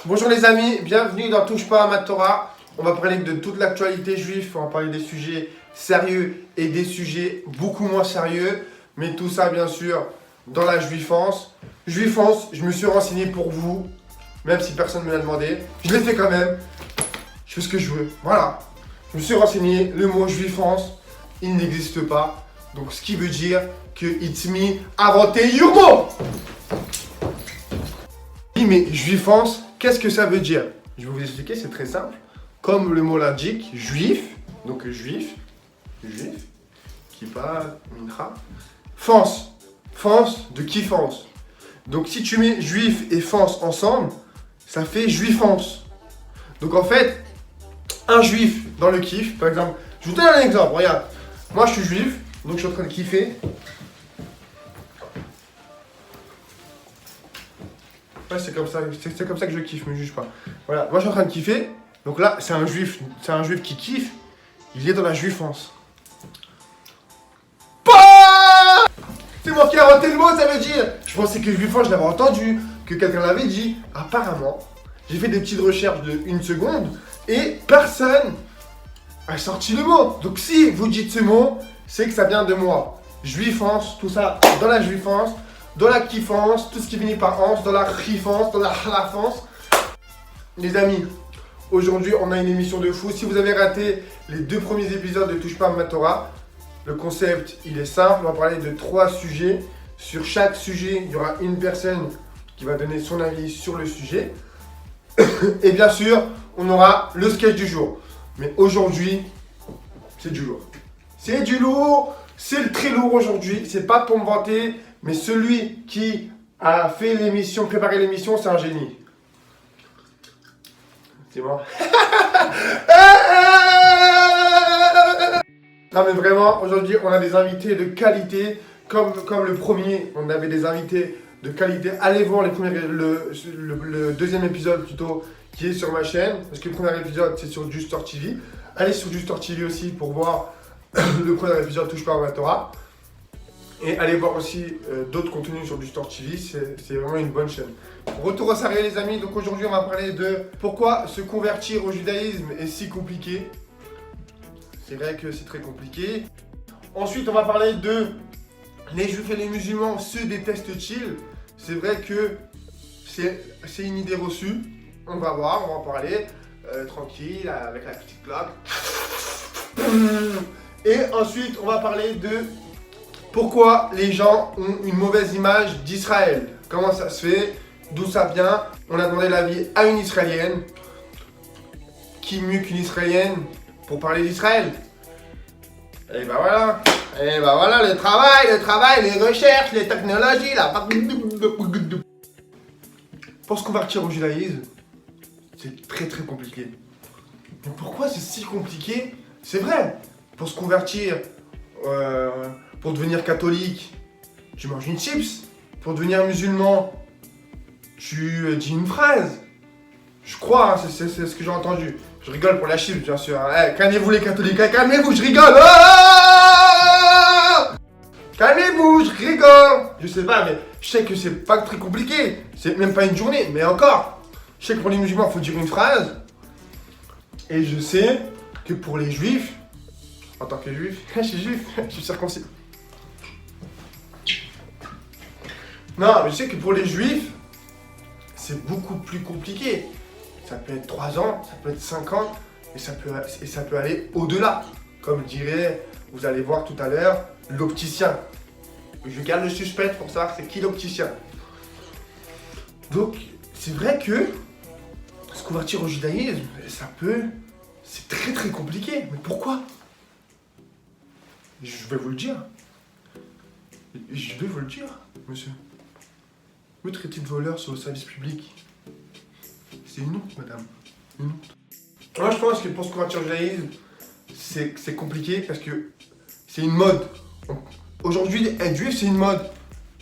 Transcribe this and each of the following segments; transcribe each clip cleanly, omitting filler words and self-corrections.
Bonjour les amis, bienvenue dans Touche pas à ma Torah. On va parler de toute l'actualité juive, on va parler des sujets sérieux et des sujets beaucoup moins sérieux. Mais tout ça bien sûr dans la juifance. Juifance, je me suis renseigné pour vous, même si personne ne me l'a demandé. Je l'ai fait quand même, je fais ce que je veux, voilà. Je me suis renseigné, le mot juifance, il n'existe pas. Donc ce qui veut dire que it's me inventé your mot. Oui mais juifance, qu'est-ce que ça veut dire? Je vais vous expliquer, c'est très simple. Comme le mot l'indique, juif, donc juif, kippa, mincha, fance, fance de kiffance. Donc si tu mets juif et fance ensemble, ça fait juifance. Donc en fait, un juif dans le kiff, par exemple, je vous donne un exemple, regarde. Moi je suis juif, donc je suis en train de kiffer. Ouais, c'est comme ça que je kiffe, me juge pas. Voilà, moi je suis en train de kiffer, donc là c'est un juif qui kiffe, il est dans la juifance. C'est moi qui ai inventé le mot, ça veut dire. Je pensais que juifance, je l'avais entendu, que quelqu'un l'avait dit. Apparemment, j'ai fait des petites recherches de 1 seconde et personne a sorti le mot. Donc si vous dites ce mot, c'est que ça vient de moi. Juifance, tout ça dans la juifance. Dans la kiffance, tout ce qui finit par anse, dans la rifance, dans la halafance. Les amis, aujourd'hui on a une émission de fou. Si vous avez raté les 2 premiers épisodes de Touche pas à ma Torah, le concept il est simple, on va parler de 3 sujets. Sur chaque sujet, il y aura une personne qui va donner son avis sur le sujet. Et bien sûr, on aura le sketch du jour. Mais aujourd'hui, c'est du lourd. C'est du lourd, c'est le très lourd aujourd'hui. C'est pas pour me vanter. Mais celui qui a fait l'émission, préparé l'émission, c'est un génie. C'est moi. Non mais vraiment, aujourd'hui, on a des invités de qualité. Comme le premier, on avait des invités de qualité. Allez voir le deuxième épisode plutôt, qui est sur ma chaîne. Parce que le premier épisode, c'est sur Justor TV. Allez sur Justor TV aussi pour voir le premier épisode Touche pas à ma Torah. Et allez voir aussi d'autres contenus sur Justor TV, c'est vraiment une bonne chaîne. Retour au sérieux les amis, donc aujourd'hui on va parler de pourquoi se convertir au judaïsme est si compliqué. C'est vrai que c'est très compliqué. Ensuite on va parler de les juifs et les musulmans se détestent-ils. C'est vrai que c'est une idée reçue. On va voir, on va en parler tranquille, avec la petite cloque. Et ensuite on va parler de pourquoi les gens ont une mauvaise image d'Israël. Comment ça se fait? D'où ça vient? On a demandé l'avis à une Israélienne. Qui mieux qu'une Israélienne pour parler d'Israël? Et bah voilà. Et bah voilà, le travail, les recherches, les technologies, la... Pour se convertir au judaïsme, c'est très très compliqué. Mais pourquoi c'est si compliqué? C'est vrai, pour se convertir... pour devenir catholique, tu manges une chips. Pour devenir musulman, tu dis une phrase. Je crois, hein, c'est ce que j'ai entendu. Je rigole pour la chips, bien sûr. Hein. Hey, calmez-vous les catholiques, hey, calmez-vous, je rigole. Oh, calmez-vous, je rigole. Je sais pas, mais je sais que c'est pas très compliqué. C'est même pas une journée, mais encore. Je sais que pour les musulmans, il faut dire une phrase. Et je sais que pour les juifs, en tant que juif, je suis juif, je suis circoncis. Non, mais je sais que pour les juifs, c'est beaucoup plus compliqué. Ça peut être 3 ans, ça peut être 5 ans, et ça peut aller au-delà. Comme dirait, vous allez voir tout à l'heure, l'opticien. Je garde le suspense pour savoir c'est qui l'opticien. Donc, c'est vrai que se convertir au judaïsme, c'est très très compliqué. Mais pourquoi? Je vais vous le dire. Je vais vous le dire, monsieur. Me traiter de voleur sur le service public, c'est une honte, madame. Une honte. Moi, je pense que pour se convertir au judaïsme, c'est compliqué parce que c'est une mode. Aujourd'hui, être juif, c'est une mode.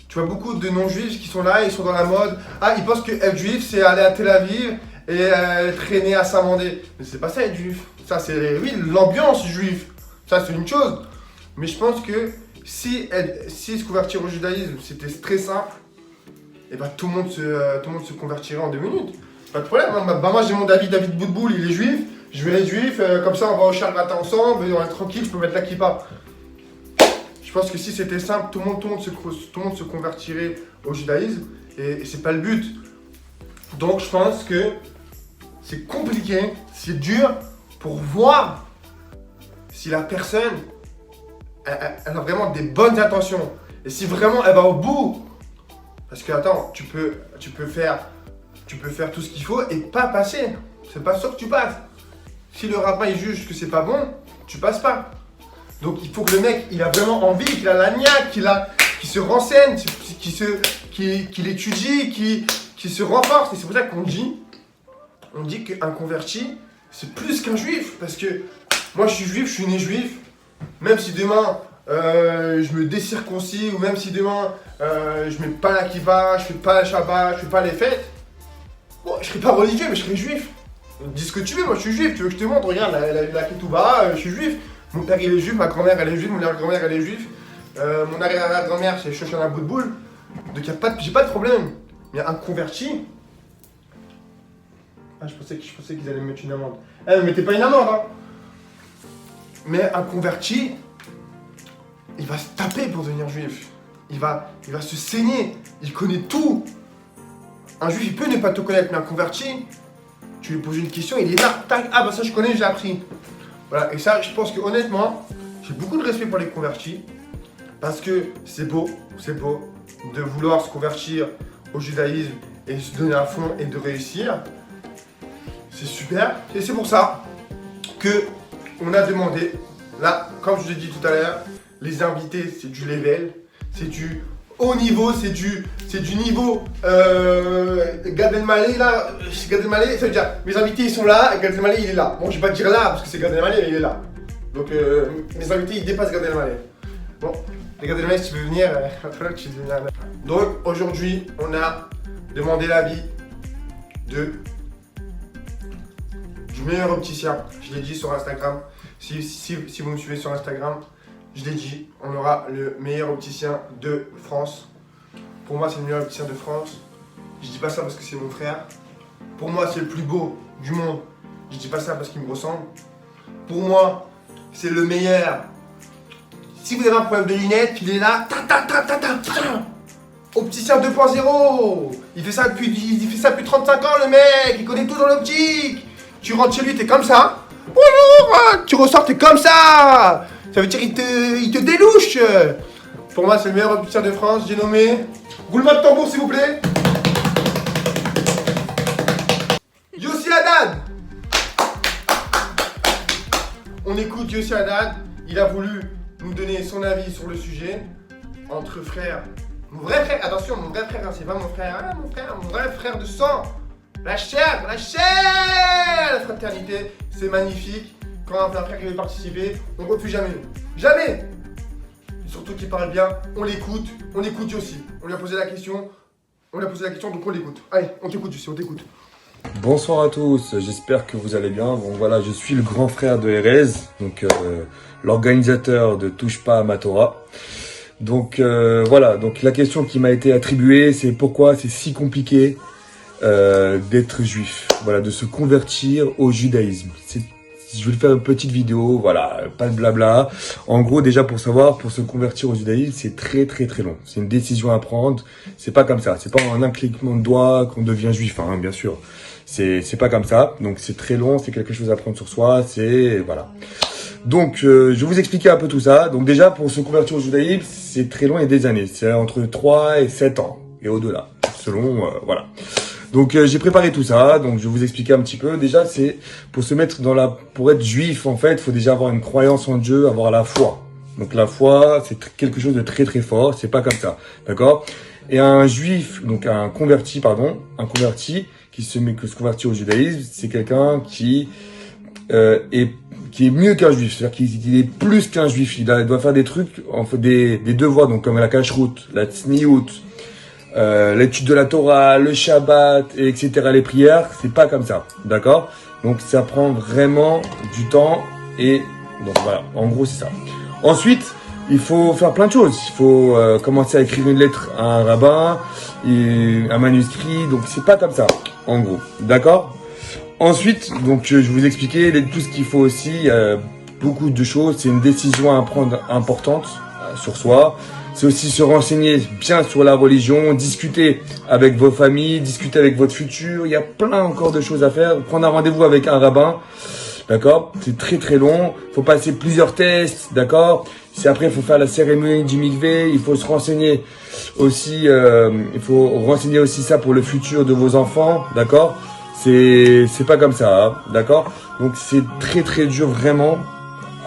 Tu vois beaucoup de non-juifs qui sont là, ils sont dans la mode. Ah, ils pensent que être juif, c'est aller à Tel Aviv et traîner à Saint-Mandé. Mais c'est pas ça, être juif. Ça, c'est, oui, l'ambiance juive. Ça, c'est une chose. Mais je pense que si se convertir au judaïsme, c'était très simple, et ben tout le monde se convertirait en 2 minutes. Pas de problème, hein. Bah, moi j'ai mon David Boudboul, il est juif. Je vais être juif, comme ça on va au Shabbat ensemble, on est tranquille, je peux mettre la kippa. Je pense que si c'était simple, tout le monde se convertirait au judaïsme et c'est pas le but. Donc je pense que c'est compliqué, c'est dur pour voir si la personne elle a vraiment des bonnes intentions et si vraiment elle va au bout. Parce que attends, tu peux faire tout ce qu'il faut et pas passer. C'est pas sûr que tu passes. Si le rabbin il juge que c'est pas bon, tu passes pas. Donc il faut que le mec il a vraiment envie, qu'il a la niaque, qu'il se renseigne, qu'il étudie, qu'il se renforce. Et c'est pour ça qu'on dit qu'un converti c'est plus qu'un juif. Parce que moi je suis juif, je suis né juif. Même si demain je me décirconcis ou même si demain je mets pas la kippa, je fais pas la Shabbat, je fais pas les fêtes, bon, je serai pas religieux mais je serai juif. Dis ce que tu veux, moi je suis juif, tu veux que je te montre, regarde la ketouba, je suis juif. Mon père il est juif, ma grand-mère elle est juive, mon arrière-grand-mère elle est juive, mon arrière-grand-mère c'est Shoshana Boudboul, donc j'ai pas de problème. Mais un converti, ah je pensais qu'ils allaient me mettre une amende. Eh ne mettez pas une amende hein. Mais un converti, il va se taper pour devenir juif. Il va se saigner, il connaît tout. Un juif il peut ne pas te connaître, mais un converti, tu lui poses une question, il est là, tac, ah bah ça je connais, j'ai appris. Voilà, et ça je pense que honnêtement, j'ai beaucoup de respect pour les convertis, parce que c'est beau de vouloir se convertir au judaïsme et se donner à fond et de réussir. C'est super, et c'est pour ça que on a demandé, là, comme je vous ai dit tout à l'heure, les invités c'est du level, c'est du haut niveau, c'est du niveau Gad Elmaleh là, Gad Elmaleh, ça veut dire mes invités ils sont là et Gad Elmaleh il est là. Bon je vais pas dire là parce que c'est Gad Elmaleh mais il est là. Donc mes invités ils dépassent Gad Elmaleh. Bon, les Gad Elmaleh si tu veux venir, tu viens. Donc aujourd'hui on a demandé l'avis du meilleur opticien. Je l'ai dit sur Instagram. Si vous me suivez sur Instagram, je l'ai dit, on aura le meilleur opticien de France. Pour moi, c'est le meilleur opticien de France. Je dis pas ça parce que c'est mon frère. Pour moi, c'est le plus beau du monde. Je dis pas ça parce qu'il me ressemble. Pour moi, c'est le meilleur. Si vous avez un problème de lunettes, il est là. Opticien 2.0. Il fait ça depuis 35 ans, le mec. Il connaît tout dans l'optique. Tu rentres chez lui, t'es comme ça. Bonjour. Tu ressors, t'es comme ça. Ça veut dire il te délouche. Pour moi, c'est le meilleur opticien de France. J'ai nommé... Roulement de tambour, s'il vous plaît. Yossi Haddad. On écoute Yossi Haddad. Il a voulu nous donner son avis sur le sujet. Entre frères. Mon vrai frère, attention, mon vrai frère, hein, c'est pas mon frère. Mon vrai frère de sang. La chair, la fraternité. C'est magnifique. Quand un frère qui veut participer, on ne refuse jamais. Jamais. Et surtout qu'il parle bien, on l'écoute Yossi. On lui a posé la question, donc on l'écoute. Allez, on t'écoute Yossi, on t'écoute. Bonsoir à tous, j'espère que vous allez bien. Bon voilà, je suis le grand frère de Erez, donc l'organisateur de Touche pas à ma Torah. Donc voilà, donc la question qui m'a été attribuée, c'est pourquoi c'est si compliqué d'être juif, voilà, de se convertir au judaïsme. Je vais faire une petite vidéo, voilà, pas de blabla. En gros, déjà pour savoir, pour se convertir au judaïsme, c'est très long. C'est une décision à prendre. C'est pas comme ça. C'est pas en un cliquement de doigts qu'on devient juif, hein, bien sûr. C'est pas comme ça. Donc c'est très long. C'est quelque chose à prendre sur soi. C'est voilà. Donc je vais vous expliquer un peu tout ça. Donc déjà pour se convertir au judaïsme, c'est très long et des années. C'est entre 3 et 7 ans et au-delà, selon voilà. Donc j'ai préparé tout ça, donc je vais vous expliquer un petit peu. Déjà, c'est pour se mettre pour être juif en fait, il faut déjà avoir une croyance en Dieu, avoir la foi. Donc la foi, c'est quelque chose de très fort, c'est pas comme ça, d'accord? Et un juif, donc un converti qui se convertit au judaïsme, c'est quelqu'un qui est mieux qu'un juif, c'est-à-dire qu'il est plus qu'un juif. Il doit faire des trucs, en fait, des devoirs, donc comme la kashrut, la tsniout, l'étude de la Torah, le Shabbat, etc., les prières, c'est pas comme ça, d'accord? Donc ça prend vraiment du temps et donc voilà, en gros c'est ça. Ensuite, il faut faire plein de choses. Il faut commencer à écrire une lettre à un rabbin, et un manuscrit, donc c'est pas comme ça. en gros. D'accord? Ensuite, donc je vous expliquais tout ce qu'il faut aussi, beaucoup de choses. C'est une décision à prendre importante sur soi. C'est aussi se renseigner bien sur la religion, discuter avec vos familles, discuter avec votre futur. Il y a plein encore de choses à faire. Prendre un rendez-vous avec un rabbin, d'accord? C'est très très long. Il faut passer plusieurs tests, d'accord? Après, il faut faire la cérémonie du mikvé. Il faut se renseigner aussi. Il faut renseigner aussi ça pour le futur de vos enfants, d'accord? C'est pas comme ça, hein, d'accord? Donc c'est très très dur vraiment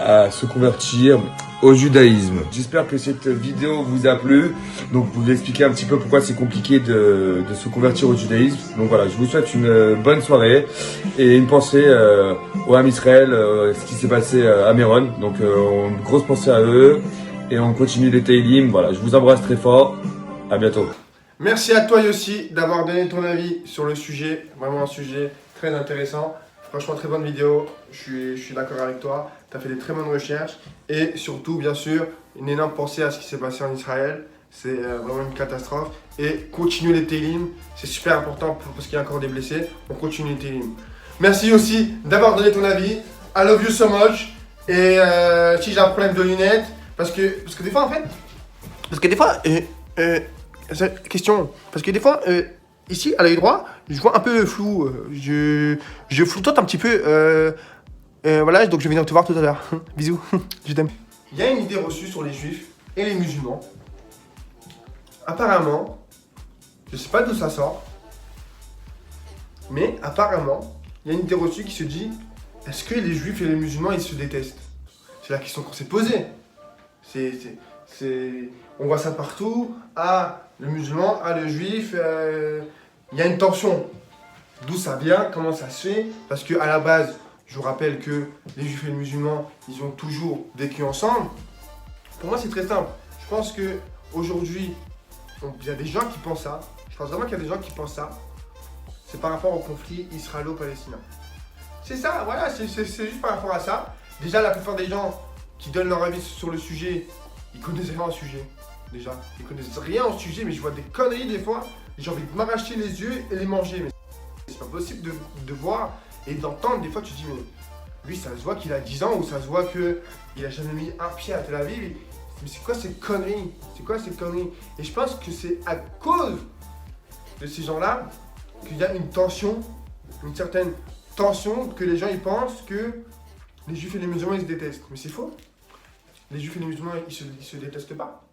à se convertir au judaïsme. J'espère que cette vidéo vous a plu. Donc vous expliquer un petit peu pourquoi c'est compliqué de se convertir au judaïsme. Donc voilà, je vous souhaite une bonne soirée et une pensée au Ham Israël, ce qui s'est passé à Méron. Donc une grosse pensée à eux et on continue les Teilim. Voilà, je vous embrasse très fort. À bientôt. Merci à toi Yossi d'avoir donné ton avis sur le sujet, vraiment un sujet très intéressant. Franchement, très bonne vidéo, je suis d'accord avec toi, tu as fait des très bonnes recherches et surtout, bien sûr, une énorme pensée à ce qui s'est passé en Israël. C'est vraiment une catastrophe. Et continue les Teilim, c'est super important parce qu'il y a encore des blessés, on continue les Teilim. Merci aussi d'avoir donné ton avis, I love you so much. Et si j'ai un problème de lunettes, parce que des fois en fait, question, parce que des fois, ici, à l'œil droit, je vois un peu flou, je floutote un petit peu, voilà, donc je vais venir te voir tout à l'heure. Bisous, je t'aime. Il y a une idée reçue sur les juifs et les musulmans. Apparemment, je sais pas d'où ça sort, mais apparemment, il y a une idée reçue qui se dit, est-ce que les juifs et les musulmans, ils se détestent? C'est la question qu'on s'est posée. On voit ça partout. Ah, le musulman, ah, le juif, il y a une tension. D'où ça vient? Comment ça se fait? Parce qu'à la base, je vous rappelle que les juifs et les musulmans, ils ont toujours vécu ensemble. Pour moi, c'est très simple. Je pense qu'aujourd'hui, il y a des gens qui pensent ça. Je pense vraiment qu'il y a des gens qui pensent ça. C'est par rapport au conflit israélo-palestinien. C'est ça, voilà, c'est juste par rapport à ça. Déjà, la plupart des gens qui donnent leur avis sur le sujet, ils connaissent rien au sujet. Déjà, ils connaissent rien au sujet, mais je vois des conneries des fois. J'ai envie de m'arracher les yeux et les manger. Mais c'est pas possible de voir et d'entendre. Des fois, tu te dis, mais lui, ça se voit qu'il a 10 ans ou ça se voit qu'il a jamais mis un pied à Tel Aviv. Mais c'est quoi ces conneries? C'est quoi ces conneries? Et je pense que c'est à cause de ces gens-là qu'il y a une tension, une certaine tension, que les gens ils pensent que les juifs et les musulmans ils se détestent. Mais c'est faux. Les juifs et les musulmans ils se détestent pas.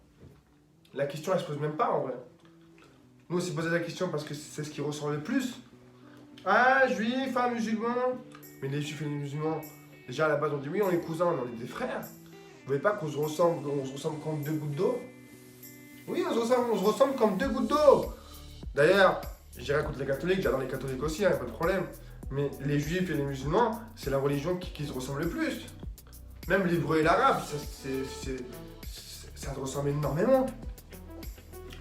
La question elle se pose même pas en vrai. Nous on s'est posé la question parce que c'est ce qui ressort le plus. Ah, juif, ah, musulman. Mais les juifs et les musulmans, déjà à la base on dit oui on est cousins, mais on est des frères. Vous voyez pas qu'on se ressemble comme deux gouttes d'eau? Oui, on se ressemble comme deux gouttes d'eau. D'ailleurs, j'ai rien contre les catholiques, j'adore les catholiques aussi, pas de problème. Mais les juifs et les musulmans, c'est la religion qui se ressemble le plus. Même l'hébreu et l'arabe, ça se ressemble énormément.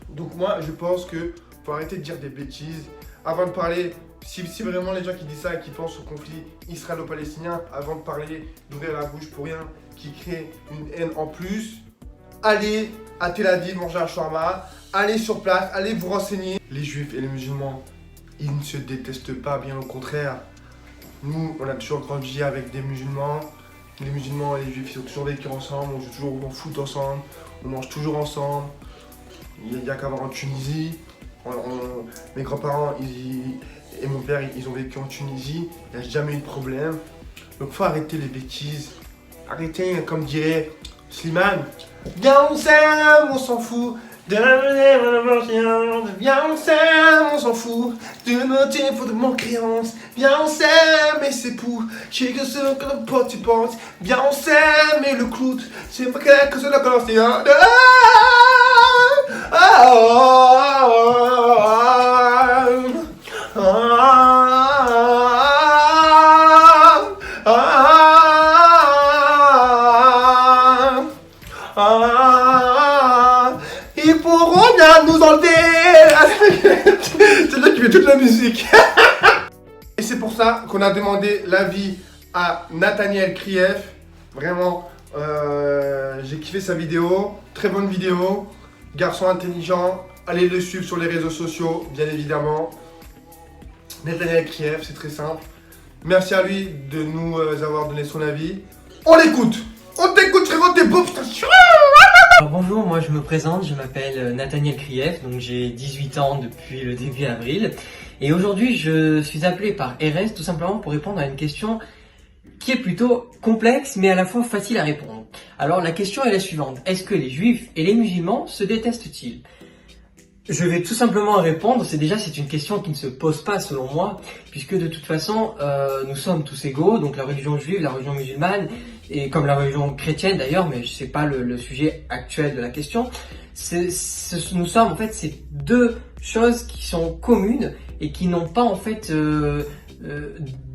Donc moi, je pense que faut arrêter de dire des bêtises. Avant de parler, si vraiment les gens qui disent ça et qui pensent au conflit israélo-palestinien, avant de parler, d'ouvrir la bouche pour rien, qui crée une haine en plus, allez à Tel Aviv manger un shawarma, allez sur place, allez vous renseigner. Les juifs et les musulmans, ils ne se détestent pas, bien au contraire. Nous, on a toujours grandi avec des musulmans. Les musulmans et les juifs, ils ont toujours vécu ensemble, on joue toujours au foot ensemble, on mange toujours ensemble. Il n'y a qu'à voir en Tunisie. Mes grands-parents et mon père, ils ont vécu en Tunisie, il n'y a jamais eu de problème. Donc faut arrêter les bêtises. Arrêtez, comme dirait Slimane. Viens, on s'aime, on s'en fout. De la monnaie, viens, on s'aime, on s'en fout. De nos défauts, de mon créance. Viens, on s'aime, et c'est pour. J'ai que ce que le pote tu penses. Viens, on s'aime, et le clout. C'est pas que cela que l'on s'est. Ils pourront bien nous enlever. C'est là qui fait toute la musique. Et c'est pour ça qu'on a demandé l'avis à Nathaniel Krief. Vraiment, j'ai kiffé sa vidéo. Très bonne vidéo. Garçon intelligent. Allez le suivre sur les réseaux sociaux, bien évidemment. Nathaniel Krief, c'est très simple. Merci à lui de nous avoir donné son avis. On l'écoute. On t'écoute, frérot, t'es beau, putain. Alors bonjour, moi je me présente, je m'appelle Nathaniel Krief, donc j'ai 18 ans depuis le début avril. Et aujourd'hui je suis appelé par Erez tout simplement pour répondre à une question qui est plutôt complexe mais à la fois facile à répondre. Alors la question est la suivante, est-ce que les juifs et les musulmans se détestent-ils ? Je vais tout simplement répondre, c'est une question qui ne se pose pas selon moi, puisque de toute façon nous sommes tous égaux, donc la religion juive, la religion musulmane, et comme la religion chrétienne d'ailleurs, mais c'est pas le sujet actuel de la question, nous sommes en fait ces deux choses qui sont communes et qui n'ont pas en fait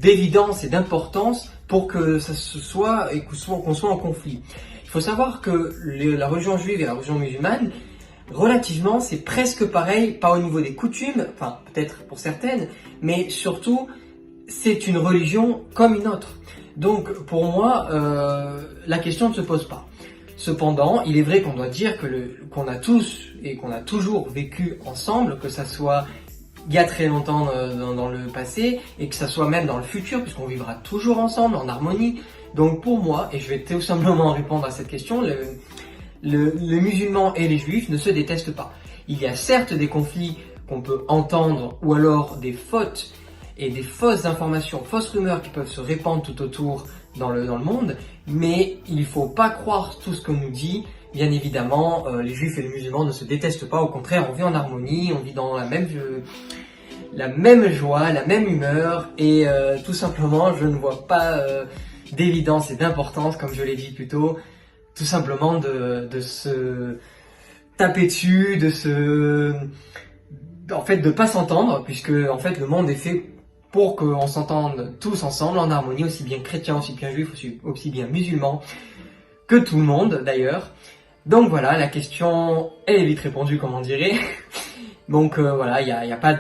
d'évidence et d'importance pour que ça se soit et qu'on soit en conflit. Il faut savoir que la religion juive et la religion musulmane, relativement, c'est presque pareil, pas au niveau des coutumes, enfin peut-être pour certaines, mais surtout, c'est une religion comme une autre. Donc pour moi, la question ne se pose pas. Cependant, il est vrai qu'on doit dire qu'on a tous et qu'on a toujours vécu ensemble, que ça soit il y a très longtemps dans le passé et que ça soit même dans le futur, puisqu'on vivra toujours ensemble en harmonie. Donc pour moi, et je vais tout simplement répondre à cette question, les musulmans et les juifs ne se détestent pas. Il y a certes des conflits qu'on peut entendre ou alors des fautes et des fausses informations, fausses rumeurs qui peuvent se répandre tout autour dans le monde, mais il ne faut pas croire tout ce qu'on nous dit. Bien évidemment, les juifs et les musulmans ne se détestent pas, au contraire, on vit en harmonie, on vit dans la même joie, la même humeur, et tout simplement, je ne vois pas d'évidence et d'importance, comme je l'ai dit plus tôt, tout simplement de se taper dessus, en fait de pas s'entendre, puisque en fait le monde est fait pour qu'on s'entende tous ensemble en harmonie, aussi bien chrétiens, aussi bien juifs, aussi bien musulmans, que tout le monde d'ailleurs. Donc voilà, la question elle est vite répondue, comme on dirait. Donc voilà, il y a pas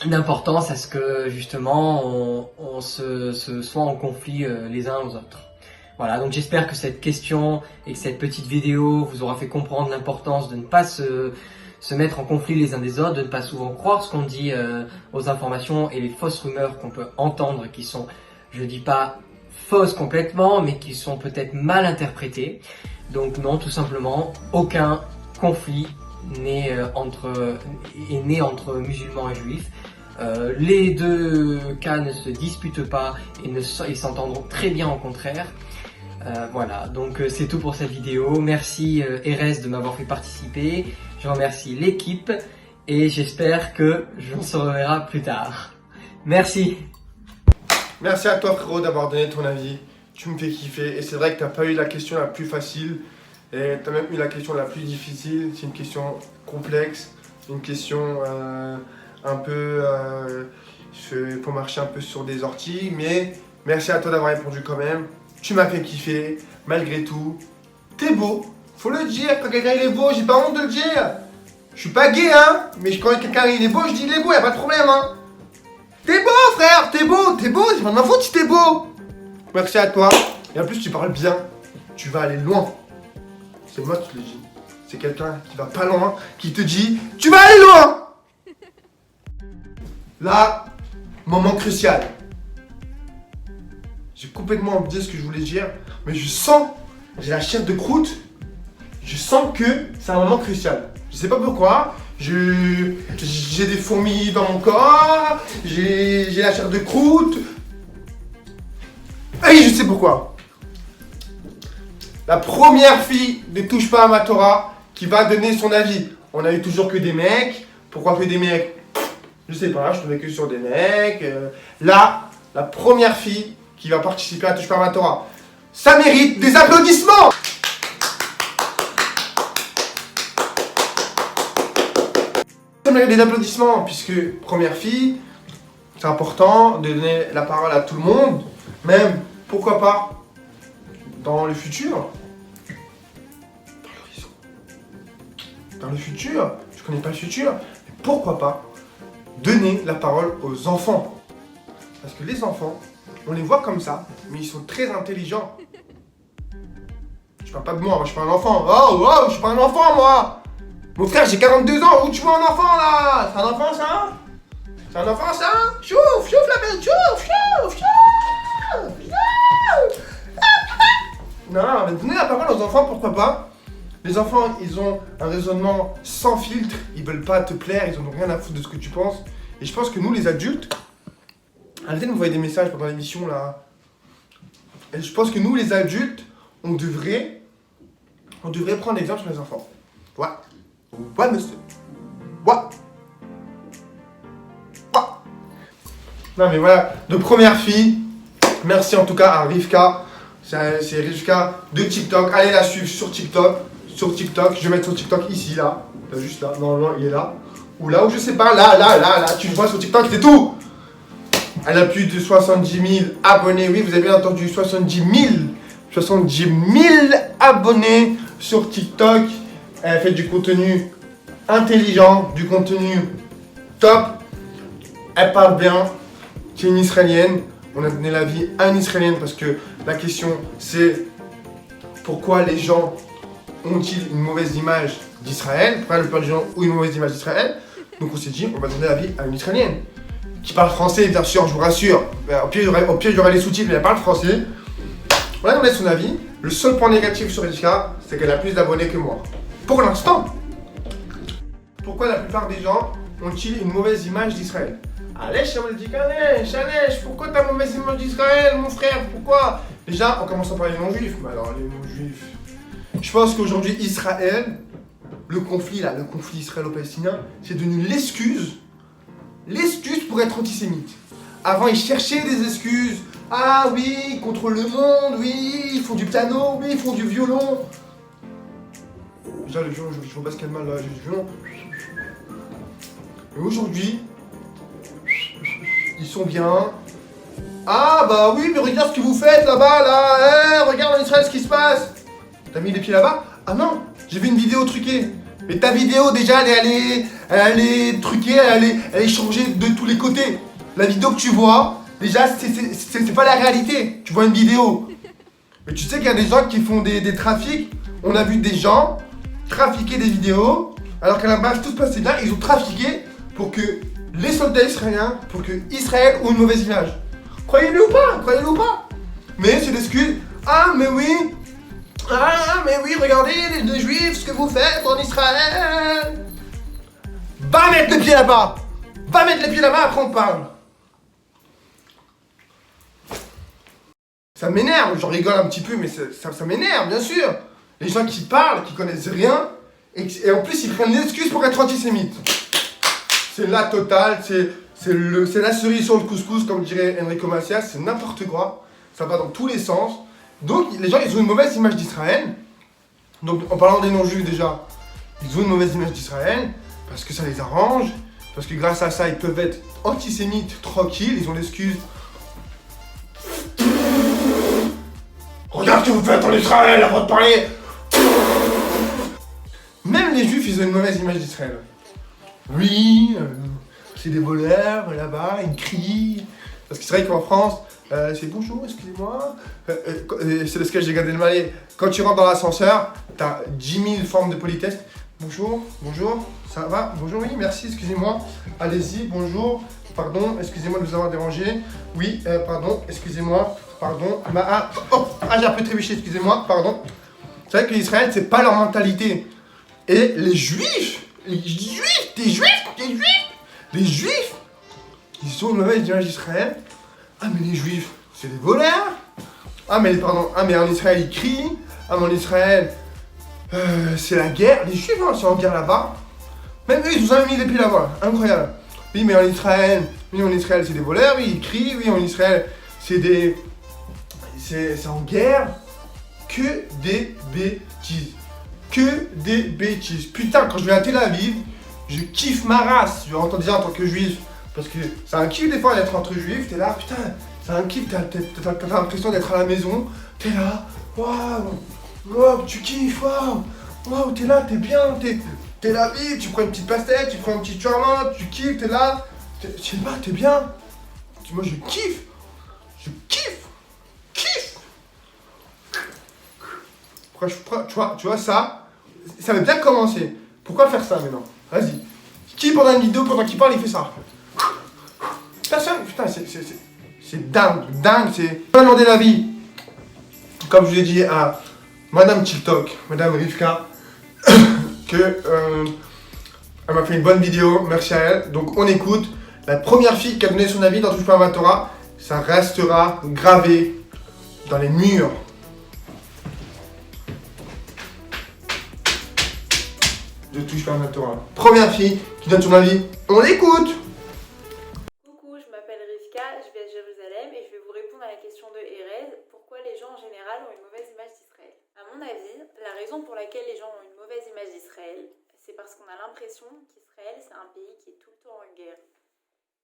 d'importance à ce que justement on se soit en conflit les uns aux autres. Voilà, donc j'espère que cette question et que cette petite vidéo vous aura fait comprendre l'importance de ne pas se mettre en conflit les uns des autres, de ne pas souvent croire ce qu'on dit aux informations et les fausses rumeurs qu'on peut entendre qui sont, je dis pas fausses complètement, mais qui sont peut-être mal interprétées. Donc non, tout simplement, aucun conflit n'est né entre musulmans et juifs. Les deux cas ne se disputent pas et ils s'entendront très bien au contraire. Voilà, donc c'est tout pour cette vidéo. Merci Erez de m'avoir fait participer. Je remercie l'équipe et j'espère que on se reverra plus tard. Merci. Merci à toi, frérot, d'avoir donné ton avis. Tu me fais kiffer. Et c'est vrai que t'as pas eu la question la plus facile. Et t'as même eu la question la plus difficile. C'est une question complexe. Une question un peu... faut marcher un peu sur des orties. Mais merci à toi d'avoir répondu quand même. Tu m'as fait kiffer, malgré tout. T'es beau. Faut le dire. Quand quelqu'un il est beau, j'ai pas honte de le dire. Je suis pas gay, hein. Mais quand quelqu'un il est beau, je dis il est beau, y a pas de problème, hein. T'es beau, frère, t'es beau, c'est pas de ma faute si t'es beau. Merci à toi. Et en plus, tu parles bien. Tu vas aller loin. C'est moi qui te le dis. C'est quelqu'un qui va pas loin, qui te dit tu vas aller loin. Là, moment crucial. J'ai complètement oublié ce que je voulais dire, mais je sens, j'ai la chair de croûte. Je sens que c'est un moment crucial. Je sais pas pourquoi. J'ai des fourmis dans mon corps, j'ai la chair de croûte. Et je sais pourquoi. La première fille ne touche pas à ma Torah qui va donner son avis. On a eu toujours que des mecs. Pourquoi que des mecs? Je sais pas, je tombais que sur des mecs. Là, la première fille qui va participer à Touche pas à ma Torah. Ça mérite des applaudissements! Ça mérite des applaudissements, puisque première fille, c'est important de donner la parole à tout le monde, même, pourquoi pas, dans le futur. Dans le futur, je connais pas le futur, mais pourquoi pas donner la parole aux enfants. Parce que les enfants, on les voit comme ça, mais ils sont très intelligents. Je parle pas de moi, je suis pas un enfant. Oh, je suis pas un enfant, moi. Mon frère, j'ai 42 ans, où tu vois un enfant là? C'est un enfant ça? C'est un enfant ça? Chouf, chouf la belle, chouf, chouf, chouf, chouf. Non, mais donnez la parole aux enfants, pourquoi pas? Les enfants, ils ont un raisonnement sans filtre, ils veulent pas te plaire, ils en ont rien à foutre de ce que tu penses. Et je pense que nous, les adultes, arrêtez de m'envoyer des messages pendant l'émission là. Et je pense que nous, les adultes, on devrait prendre l'exemple sur les enfants. Ouais. Ouais, monsieur. Ouais. Ouais. Non, mais voilà, de première fille, merci en tout cas à Rivka. C'est Rivka de TikTok. Allez la suivre sur TikTok. Sur TikTok, je vais mettre son TikTok ici, là. Juste là, normalement, il est là. Ou là, ou je sais pas, là. Tu le vois sur TikTok, c'est tout. Elle a plus de 70 000 abonnés. Oui, vous avez bien entendu, 70 000 abonnés sur TikTok. Elle fait du contenu intelligent, du contenu top. Elle parle bien. C'est une Israélienne. On a donné l'avis à une Israélienne parce que la question c'est pourquoi les gens ont-ils une mauvaise image d'Israël? Pourquoi la plupart des gens ont une mauvaise image d'Israël? Donc on s'est dit, on va donner l'avis à une Israélienne qui parle français, bien sûr, je vous rassure. Au pire, il y aurait les sous-titres, mais elle parle français. On a donné son avis. Le seul point négatif sur Rivka, c'est qu'elle a plus d'abonnés que moi. Pour l'instant. Pourquoi la plupart des gens ont-ils une mauvaise image d'Israël? Allez, pourquoi t'as une mauvaise image d'Israël, mon frère? Pourquoi? Déjà, en commençant par les non-juifs. Mais alors, les non-juifs. Je pense qu'aujourd'hui, Israël, le conflit israélo-palestinien, c'est devenu l'excuse pour être antisémite. Avant, ils cherchaient des excuses. Ah oui, contre le monde, oui, ils font du piano, oui, ils font du violon. Déjà, le violon, je vois pas ce qu'il y a de mal là, j'ai du violon. Mais aujourd'hui, ils sont bien. Ah bah oui, mais regarde ce que vous faites là-bas, là. Regarde en Israël ce qui se passe. T'as mis les pieds là-bas? Ah non, j'ai vu une vidéo truquée. Mais ta vidéo déjà, elle est truquée, elle est changée de tous les côtés. La vidéo que tu vois, déjà, c'est pas la réalité. Tu vois une vidéo. Mais tu sais qu'il y a des gens qui font des trafics. On a vu des gens trafiquer des vidéos, alors qu'à la base, tout se passait bien. Ils ont trafiqué pour que les soldats israéliens, pour que Israël ait une mauvaise image. Croyez-le ou pas. Mais c'est l'excuse. Ah, mais oui. Ah, mais oui, regardez, les juifs, ce que vous faites en Israël. Va mettre les pieds là-bas. Après on parle. Ça m'énerve, j'en rigole un petit peu, mais ça m'énerve, bien sûr. Les gens qui parlent, qui connaissent rien, et en plus ils prennent l'excuse pour être antisémites. C'est la totale, c'est la cerise sur le couscous, comme dirait Enrico Macias, c'est n'importe quoi. Ça va dans tous les sens. Donc les gens, ils ont une mauvaise image d'Israël. Donc en parlant des non-juifs déjà, ils ont une mauvaise image d'Israël, parce que ça les arrange, parce que grâce à ça, ils peuvent être antisémites tranquilles, ils ont l'excuse. Regarde ce que vous faites en Israël avant de parler. Même les juifs, ils ont une mauvaise image d'Israël. Oui, c'est des voleurs là-bas, ils crient. Parce que c'est vrai qu'en France, c'est bonjour, excusez-moi. C'est le sketch de Gad Elmaleh. Quand tu rentres dans l'ascenseur, t'as 10 000 formes de politesse. Bonjour, ça va? Bonjour, oui, merci, excusez-moi. Allez-y, bonjour, pardon, excusez-moi de vous avoir dérangé. Oui, pardon, excusez-moi, pardon. J'ai un peu trébuché, excusez-moi, pardon. C'est vrai que l'Israël, c'est pas leur mentalité. Et les juifs, ils ont une mauvaise image d'Israël. Ah, mais les juifs, c'est des voleurs. Ah, mais en Israël, ils crient. Ah, mais en Israël, c'est la guerre. Les juifs, hein, c'est en guerre là-bas. Même eux, ils nous ont mis les pieds là-bas. Incroyable. Oui, mais en Israël, c'est des voleurs. Oui, ils crient. Oui, en Israël, c'est en guerre. Que des bêtises. Putain, quand je vais à Tel Aviv, je kiffe ma race. Je entends déjà en tant que juif. Parce que c'est un kiff des fois d'être entre juifs. T'es là, putain, c'est un kiff. T'as l'impression d'être à la maison. T'es là, waouh, tu kiffes, waouh, t'es là, t'es bien, t'es là, vite. Tu prends une petite pastèque, tu prends un petit charlotte, tu kiffes, t'es là. Je sais pas, t'es bien. Moi, je kiffe. Tu vois, ça avait bien commencé. Pourquoi faire ça maintenant? Vas-y. Qui pendant une vidéo, pendant qu'il parle, il fait ça? Personne. Putain, c'est dingue, c'est... On va demander l'avis, comme je vous l'ai dit à Madame TikTok, Madame Rivka, que elle m'a fait une bonne vidéo, merci à elle. Donc on écoute. La première fille qui a donné son avis dans Touche pas à ma Torah, ça restera gravé dans les murs. De Touche pas à ma Torah. Première fille qui donne son avis, on l'écoute. Coucou, je m'appelle Rivka, je vis à Jérusalem et je vais vous répondre à la question de Erez. Pourquoi les gens en général ont une mauvaise image d'Israël? À mon avis, la raison pour laquelle les gens ont une mauvaise image d'Israël, c'est parce qu'on a l'impression qu'Israël c'est un pays qui est tout le temps en guerre.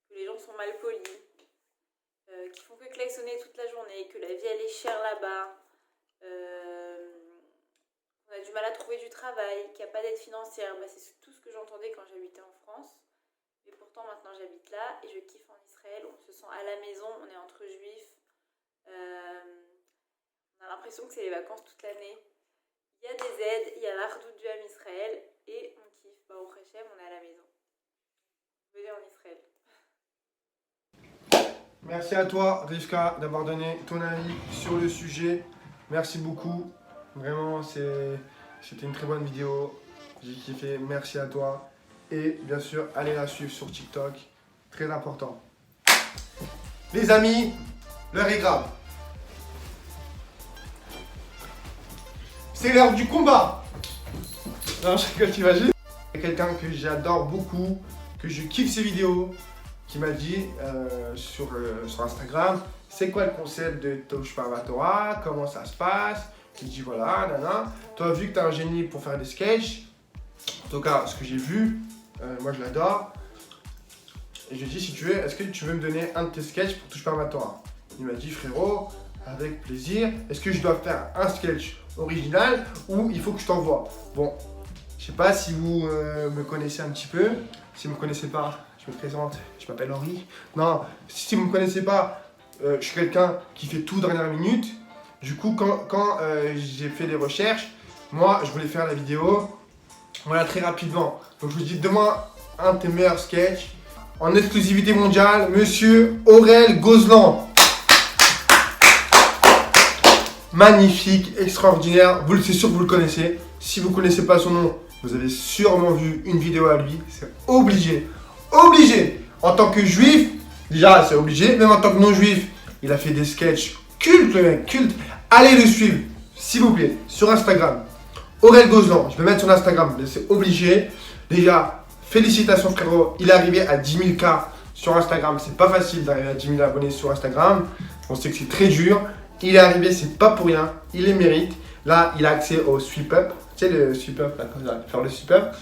Que les gens sont mal polis, qui font que klaxonner toute la journée, que la vie elle est chère là-bas, on a du mal à trouver du travail, qu'il n'y a pas d'aide financière. Bah, c'est tout ce que j'entendais quand j'habitais en France. Et pourtant maintenant j'habite là et je kiffe en Israël, on se sent à la maison, on est entre juifs, on a l'impression que c'est les vacances toute l'année. Il y a des aides, il y a l'Ardout du Ham Israël et on kiffe. Bah, au Hachem, on est à la maison. Venez en Israël. Merci à toi, Rivka, d'avoir donné ton avis sur le sujet. Merci beaucoup. Vraiment, c'était une très bonne vidéo. J'ai kiffé. Merci à toi. Et bien sûr, allez la suivre sur TikTok. Très important. Les amis, l'heure est grave. C'est l'heure du combat. Non, je rigole, t'imagines. Il y a quelqu'un que j'adore beaucoup, que je kiffe ses vidéos, qui m'a dit sur Instagram, c'est quoi le concept de Touche pas à ma Torah, comment ça se passe. Je dis voilà, nana, toi vu que t'es un génie pour faire des sketchs, en tout cas ce que j'ai vu, moi je l'adore. Et je lui ai dit si tu veux, est-ce que tu veux me donner un de tes sketchs pour Touche pas à ma Torah? Il m'a dit frérot, avec plaisir, est-ce que je dois faire un sketch original ou il faut que je t'envoie? Bon, je sais pas si vous me connaissez un petit peu, si vous me connaissez pas, je me présente, je m'appelle Henri. Non, si vous me connaissez pas, je suis quelqu'un qui fait tout dernière minute. Du coup, quand j'ai fait des recherches, moi, je voulais faire la vidéo, voilà, très rapidement. Donc, je vous dis, donne-moi un de tes meilleurs sketchs. En exclusivité mondiale, monsieur Aurel Gozlan. Magnifique, extraordinaire. C'est sûr que vous le connaissez. Si vous ne connaissez pas son nom, vous avez sûrement vu une vidéo à lui. C'est obligé. Obligé. En tant que juif, déjà, c'est obligé. Même en tant que non-juif, il a fait des sketchs culte, le mec, culte. Allez le suivre, s'il vous plaît, sur Instagram. Aurel Gozlan, je vais mettre son Instagram, mais c'est obligé. Déjà, félicitations frérot, il est arrivé à 10 000 K sur Instagram. C'est pas facile d'arriver à 10 000 abonnés sur Instagram. On sait que c'est très dur. Il est arrivé, c'est pas pour rien, il les mérite. Là, il a accès au sweep up. Tu sais, le sweep up, là, comme ça, faire le sweep up.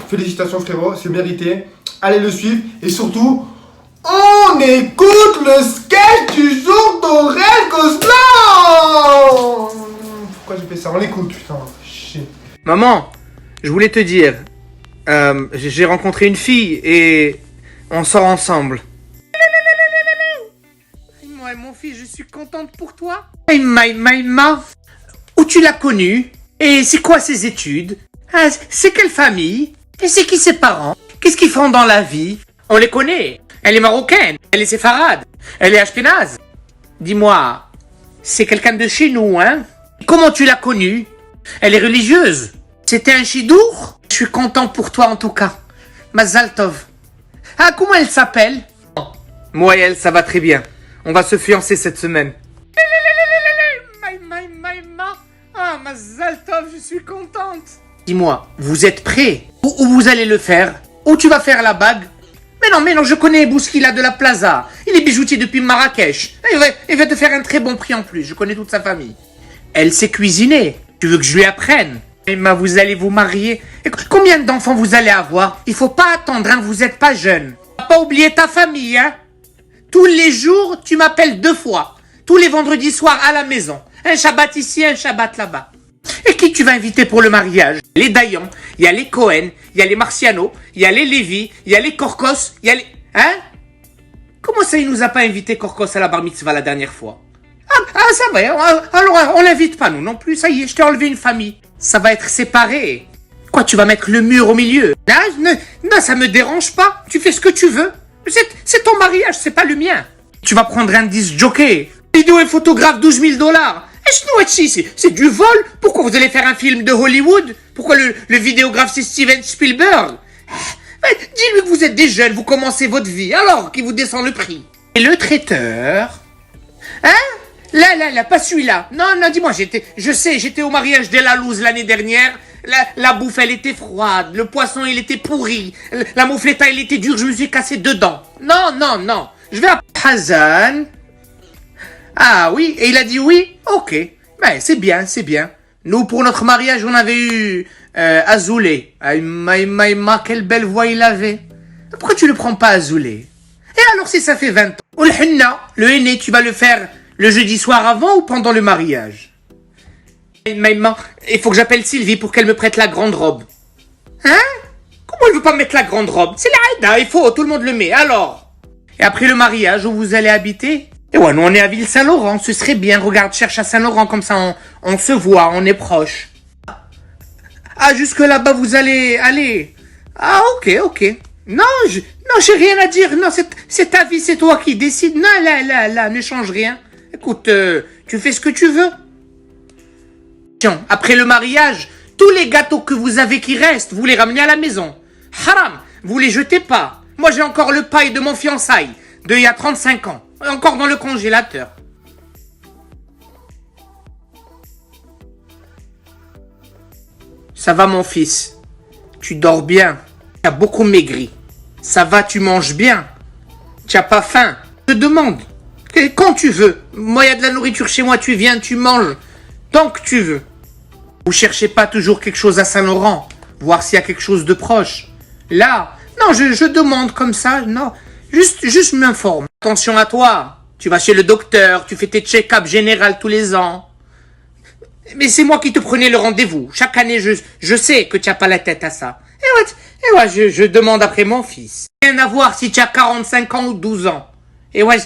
Félicitations frérot, c'est mérité. Allez le suivre et surtout, on écoute le sketch du jour d'Aurel Gozlan. Pourquoi j'ai fait ça? On l'écoute, putain. Shit. Maman, je voulais te dire, j'ai rencontré une fille et on sort ensemble. Moi et mon fils, je suis contente pour toi. Maïma, où tu l'as connue? Et c'est quoi ses études? C'est quelle famille? Et c'est qui ses parents? Qu'est-ce qu'ils font dans la vie? On les connaît. Elle est marocaine, elle est séfarade, elle est ashkénaze. Dis-moi, c'est quelqu'un de chez nous, hein? Comment tu l'as connue? Elle est religieuse. C'était un chidour? Je suis content pour toi en tout cas. Mazal tov. Ah, comment elle s'appelle? Moi et elle, ça va très bien. On va se fiancer cette semaine. Ah, Mazal tov, je suis contente. Dis-moi, vous êtes prêts? Où vous allez le faire? Où tu vas faire la bague? Mais non, je connais Bouskila de la Plaza. Il est bijoutier depuis Marrakech. Il va te faire un très bon prix en plus. Je connais toute sa famille. Elle sait cuisiner. Tu veux que je lui apprenne? Emma, vous allez vous marier. Et combien d'enfants vous allez avoir? Il faut pas attendre, hein, vous êtes pas jeune. Tu vas pas oublier ta famille, hein? Tous les jours, tu m'appelles 2 fois. Tous les vendredis soirs à la maison. Un Shabbat ici, un Shabbat là-bas. Et qui tu vas inviter pour le mariage? Les Dayan, il y a les Cohen, il y a les Marciano, il y a les Lévi, il y a les Korkos, il y a les... Hein? Comment ça, il nous a pas invité Korkos à la bar mitzvah la dernière fois? Ah, ça va, alors on l'invite pas nous non plus, ça y est, je t'ai enlevé une famille. Ça va être séparé. Quoi, Pourquoi tu vas mettre le mur au milieu? Non, ça me dérange pas. Tu fais ce que tu veux. C'est ton mariage, c'est pas le mien. Tu vas prendre un disque jockey. Vidéo et photographe 12 000 $. C'est du vol. Pourquoi vous allez faire un film de Hollywood? Pourquoi le vidéographe c'est Steven Spielberg? Dis-lui que vous êtes des jeunes, vous commencez votre vie, alors qu'il vous descend le prix. Et le traiteur? Hein? Là, pas celui-là. Non, dis-moi, j'étais au mariage d'Ella Luz l'année dernière. La bouffe, elle était froide. Le poisson, il était pourri. La moufletta, elle était dure. Je me suis cassé dedans. Non. Je vais à Hazan. Ah oui, et il a dit oui? Ok. Ben, c'est bien. Nous, pour notre mariage, on avait eu Azoulay. Maïma, quelle belle voix il avait. Pourquoi tu le prends pas Azoulay? Et alors, si ça fait 20 ans? Ou le henna, le henné, tu vas le faire le jeudi soir avant ou pendant le mariage? Maïma, il faut que j'appelle Sylvie pour qu'elle me prête la grande robe. Hein? Comment elle veut pas mettre la grande robe? C'est la Aïda, tout le monde le met, alors? Et après le mariage, où vous allez habiter? Et ouais, nous on est à Ville-Saint-Laurent, ce serait bien, regarde, cherche à Saint-Laurent, comme ça on se voit, on est proche. Ah, jusque là-bas vous allez aller. Ah, ok. Non, j'ai rien à dire, non, c'est ta vie, c'est toi qui décides. Non, là, ne change rien. Écoute, tu fais ce que tu veux. Après le mariage, tous les gâteaux que vous avez qui restent, vous les ramenez à la maison. Haram, vous les jetez pas. Moi j'ai encore le paille de mon fiançailles, de il y a 35 ans, encore dans le congélateur. Ça va mon fils, tu dors bien, tu as beaucoup maigri. Ça va, tu manges bien, tu n'as pas faim. Je te demande, quand tu veux. Moi il y a de la nourriture chez moi, tu viens, tu manges, tant que tu veux. Vous cherchez pas toujours quelque chose à Saint-Laurent, voir s'il y a quelque chose de proche. Là, non, je demande comme ça, non, juste m'informe. Attention à toi, tu vas chez le docteur, tu fais tes check-up général tous les ans. Mais c'est moi qui te prenais le rendez-vous. Chaque année, je sais que tu n'as pas la tête à ça. Et ouais, je demande après mon fils. Rien à voir si tu as 45 ans ou 12 ans. Et ouais,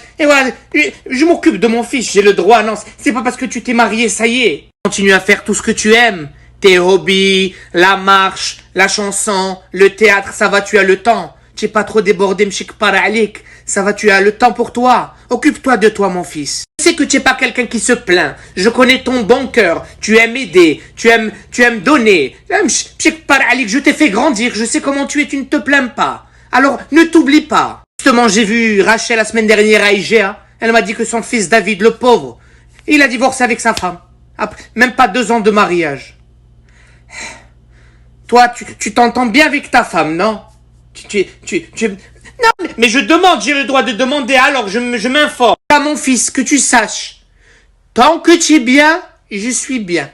je m'occupe de mon fils, j'ai le droit, non, c'est pas parce que tu t'es marié, ça y est. Continue à faire tout ce que tu aimes. Tes hobbies, la marche, la chanson, le théâtre, ça va, tu as le temps. Tu n'es pas trop débordé, mchik paralik. Ça va, tu as le temps pour toi. Occupe-toi de toi, mon fils. Je sais que tu n'es pas quelqu'un qui se plaint. Je connais ton bon cœur. Tu aimes aider. Tu aimes donner. Mchik paralik, je t'ai fait grandir. Je sais comment tu es, tu ne te plains pas. Alors, ne t'oublie pas. Justement, j'ai vu Rachel la semaine dernière à IGA. Elle m'a dit que son fils David, le pauvre, il a divorcé avec sa femme. Après, même pas 2 ans de mariage. Toi, tu t'entends bien avec ta femme, non? Non, mais je demande, j'ai le droit de demander, alors je m'informe. À mon fils, que tu saches, tant que tu es bien, je suis bien.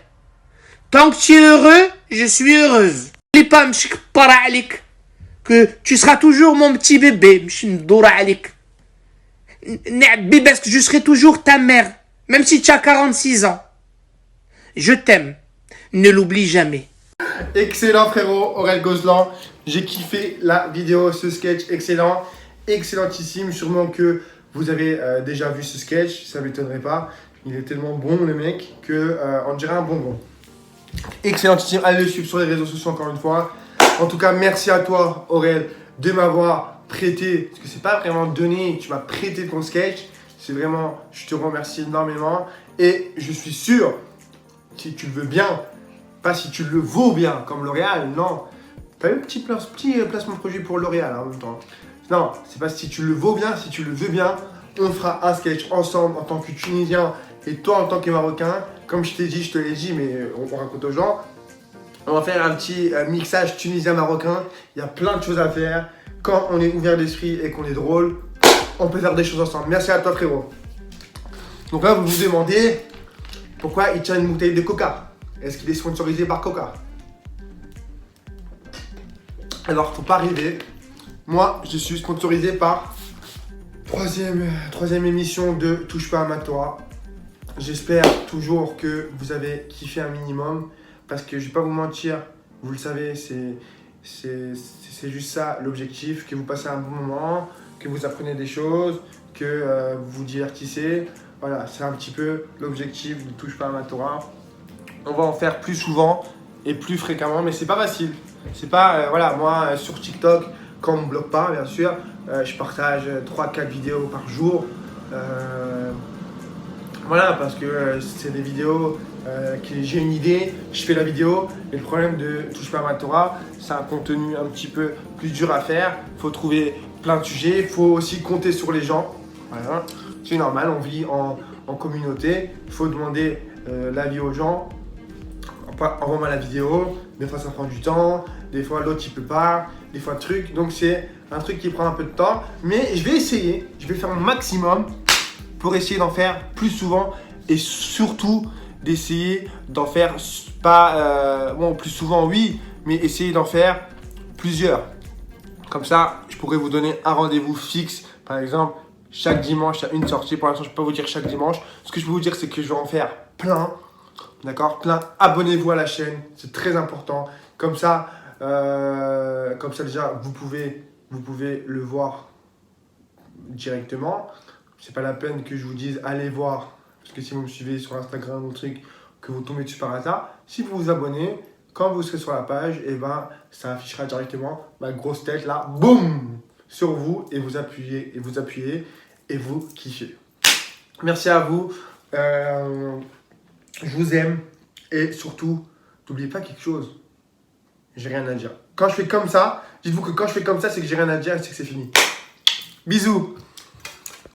Tant que tu es heureux, je suis heureuse. N'oublie pas, mchik paralik, que tu seras toujours mon petit bébé, mchindora alik. Parce que je serai toujours ta mère, même si tu as 46 ans. Je t'aime. Ne l'oublie jamais. Excellent frérot, Aurel Gozlan. J'ai kiffé la vidéo, ce sketch, excellent. Excellentissime. Sûrement que vous avez déjà vu ce sketch, ça ne m'étonnerait pas. Il est tellement bon le mec que on dirait un bonbon. Excellentissime. Allez le suivre sur les réseaux sociaux encore une fois. En tout cas, merci à toi Aurel de m'avoir prêté, parce que c'est pas vraiment donné, tu m'as prêté ton sketch. C'est vraiment, je te remercie énormément. Et je suis sûr, si tu le veux bien, pas si tu le vaux bien, comme L'Oréal, non. T'as eu un petit placement de produit pour L'Oréal en même temps. Non, c'est pas si tu le vaux bien, si tu le veux bien, on fera un sketch ensemble en tant que Tunisien et toi en tant que Marocain. Comme je t'ai dit, je te l'ai dit, mais on raconte aux gens. On va faire un petit mixage tunisien-marocain. Il y a plein de choses à faire. Quand on est ouvert d'esprit et qu'on est drôle, on peut faire des choses ensemble. Merci à toi frérot. Donc là, vous vous demandez pourquoi il tient une bouteille de Coca. Est-ce qu'il est sponsorisé par Coca? Alors, faut pas rêver. Moi, je suis sponsorisé par troisième émission de Touche pas à ma Torah. J'espère toujours que vous avez kiffé un minimum. Parce que je vais pas vous mentir, vous le savez, c'est juste ça l'objectif. Que vous passez un bon moment, que vous apprenez des choses, que vous vous divertissez. Voilà, c'est un petit peu l'objectif de Touche pas à ma Torah. On va en faire plus souvent et plus fréquemment, mais c'est pas facile. C'est pas, voilà, moi sur TikTok, quand on me bloque pas, bien sûr, je partage 3-4 vidéos par jour. Voilà, parce que c'est des vidéos que j'ai une idée, je fais la vidéo. Et le problème de Touche pas à ma Torah, c'est un contenu un petit peu plus dur à faire. Il faut trouver plein de sujets, il faut aussi compter sur les gens. Voilà. C'est normal, on vit en communauté, il faut demander l'avis aux gens. Envoie-moi la vidéo, des fois ça prend du temps, des fois l'autre il peut pas, des fois truc. Donc c'est un truc qui prend un peu de temps, mais je vais essayer, je vais faire mon maximum pour essayer d'en faire plus souvent et surtout d'essayer d'en faire pas, bon plus souvent oui, mais essayer d'en faire plusieurs. Comme ça, je pourrais vous donner un rendez-vous fixe, par exemple, chaque dimanche, il y a une sortie. Pour l'instant, je ne peux pas vous dire chaque dimanche. Ce que je peux vous dire, c'est que je vais en faire plein. D'accord, plein. Abonnez-vous à la chaîne, c'est très important. Comme ça déjà, vous pouvez le voir directement. C'est pas la peine que je vous dise allez voir, parce que si vous me suivez sur Instagram ou truc, que vous tombez dessus par hasard. Si vous vous abonnez, quand vous serez sur la page, et ben ça affichera directement ma grosse tête là, boum, sur vous et vous appuyez et vous kiffez. Merci à vous. Je vous aime et surtout, n'oubliez pas quelque chose. J'ai rien à dire. Quand je fais comme ça, dites-vous que quand je fais comme ça, c'est que j'ai rien à dire et c'est que c'est fini. Bisous.